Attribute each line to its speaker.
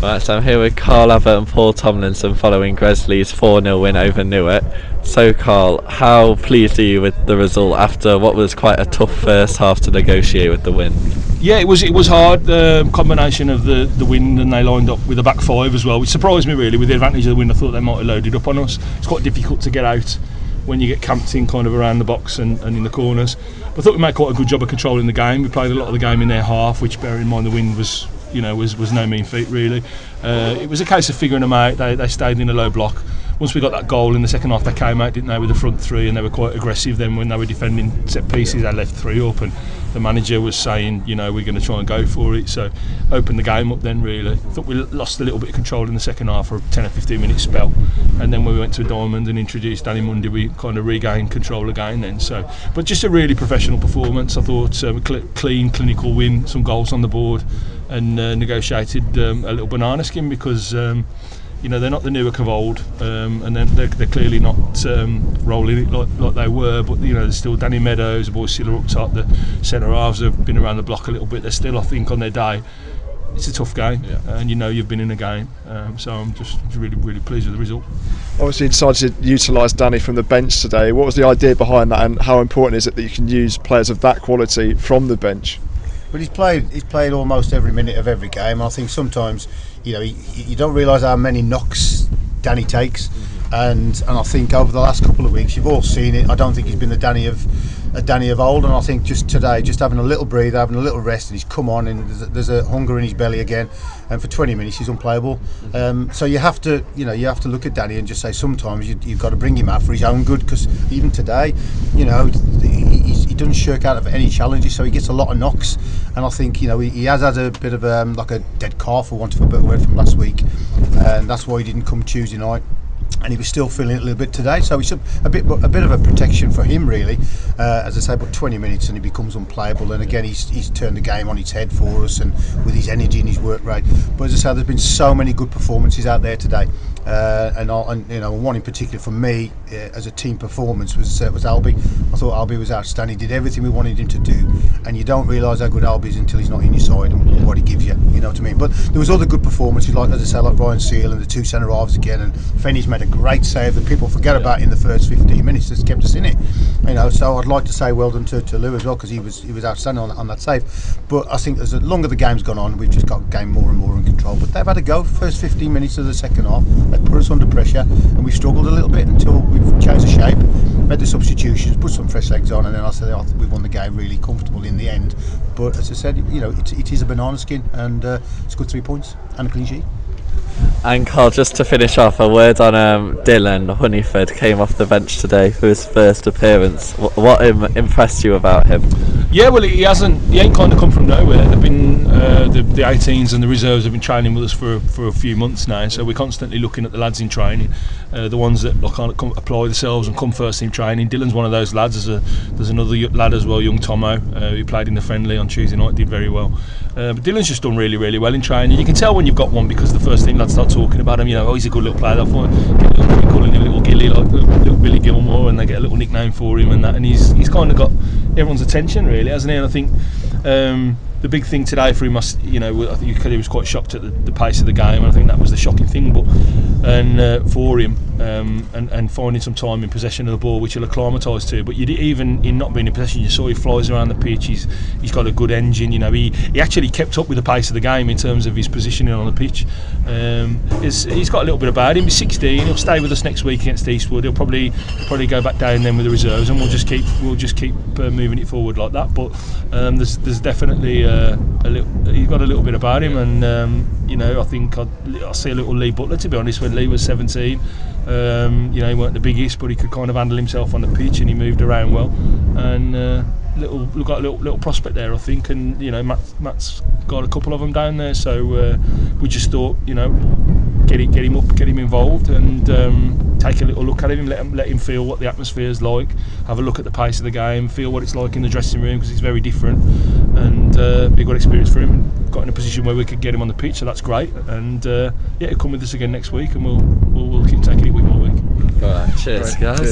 Speaker 1: Right, so I'm here with Carl Abbott and Paul Tomlinson following Gresley's 4-0 win over Newark. So Carl, how pleased are you with the result after what was quite a tough first half to negotiate with the win?
Speaker 2: Yeah, it was hard, the combination of the win, and they lined up with a back five as well, which surprised me really. With the advantage of the win, I thought they might have loaded up on us. It's quite difficult to get out when you get camped in kind of around the box and in the corners. But I thought we made quite a good job of controlling the game. We played a lot of the game in their half, which, bearing in mind the wind was no mean feat really. It was a case of figuring them out. They stayed in a low block. Once we got that goal in the second half, they came out, didn't they, with the front three, and they were quite aggressive. Then when they were defending set pieces, they left three up, and the manager was saying, we're going to try and go for it. So opened the game up then really. I thought we lost a little bit of control in the second half for a 10 or 15 minute spell, and then when we went to a diamond and introduced Danny Mundy, we kind of regained control again then. So, but just a really professional performance. I thought clean, clinical win, some goals on the board, and negotiated a little banana skin because they're not the Newark of old, and they're clearly not rolling it like they were. But there's still Danny Meadows, the boys still are up top. The centre halves have been around the block a little bit. They're still, I think, on their day. It's a tough game, and you've been in a game, so I'm just really, really pleased with the result.
Speaker 3: Obviously, you decided to utilise Danny from the bench today. What was the idea behind that, and how important is it that you can use players of that quality from the bench?
Speaker 4: But he's played almost every minute of every game. I think sometimes you don't realise how many knocks Danny takes, and I think over the last couple of weeks you've all seen it. I don't think he's been the Danny of old, and I think just today, just having a little breather, having a little rest, and he's come on, and there's a hunger in his belly again, and for 20 minutes he's unplayable. So you have to look at Danny and just say sometimes you've got to bring him out for his own good, because even today, he doesn't shirk out of any challenges, so he gets a lot of knocks, and I think he has had a bit of like a dead car, for want of a better word, from last week, and that's why he didn't come Tuesday night. And he was still feeling it a little bit today, so it's a bit of a protection for him really. As I say, but 20 minutes and he becomes unplayable, and again he's turned the game on its head for us, and with his energy and his work rate. But as I say, there's been so many good performances out there today, and one in particular for me as a team performance was Albie. I thought Albie was outstanding. He did everything we wanted him to do, and you don't realise how good Albie is until he's not in your side and what he gives you. You know what I mean? But there was other good performances, like, as I say, like Ryan Seal and the two centre halves again, and Fenny's made a great save that people forget about in the first 15 minutes. That's kept us in it. So I'd like to say well done to Lou as well, because he was outstanding on that save. But I think as the longer the game's gone on, we've just got the game more and more in control. But they've had a go. First 15 minutes of the second half, they put us under pressure, and we struggled a little bit until we've changed the shape, made the substitutions, put some fresh legs on, and then I think we won the game really comfortable in the end. But as I said, it is a banana skin, and it's a good 3 points and a clean sheet.
Speaker 1: And Carl, just to finish off, a word on Dylan Honeyford. Came off the bench today for his first appearance. What impressed you about him? Yeah, well, he ain't kind of come from nowhere. They've been the 18s and the reserves have been training with us for a few months now, so we're constantly looking at the lads in training, the ones that kind of apply themselves and come first in training. Dylan's one of those lads. There's another lad as well, young Tomo, who played in the friendly on Tuesday night, did very well. But Dylan's just done really, really well in training. You can tell when you've got one, because the first thing lads start talking about him, he's a good little player. They get calling him Little Gilly, like little Billy Gilmore, and they get a little nickname for him and that. And he's kind of got everyone's attention really, hasn't he? And I think the big thing today for him, I think he was quite shocked at the pace of the game, and I think that was the shocking thing. But for him, and finding some time in possession of the ball, which he'll acclimatise to. But even in not being in possession, you saw he flies around the pitch. He's got a good engine. He actually kept up with the pace of the game in terms of his positioning on the pitch. He's got a little bit about him. He's 16. He'll stay with us next week against Eastwood. He'll probably go back down then with the reserves, and we'll just keep moving it forward like that. But there's definitely he's got a little bit about him, and I think I see a little Lee Butler, to be honest, when Lee was 17. He weren't the biggest, but he could kind of handle himself on the pitch, and he moved around well, and we've got a little prospect there, I think. And Matt's got a couple of them down there, so we just thought get him up, get him involved, and take a little look at him, let him feel what the atmosphere is like, have a look at the pace of the game, feel what it's like in the dressing room, because it's very different, and be a good experience for him. Got in a position where we could get him on the pitch, so that's great. And he'll come with us again next week, and we'll keep taking it week by week. All right, cheers, guys.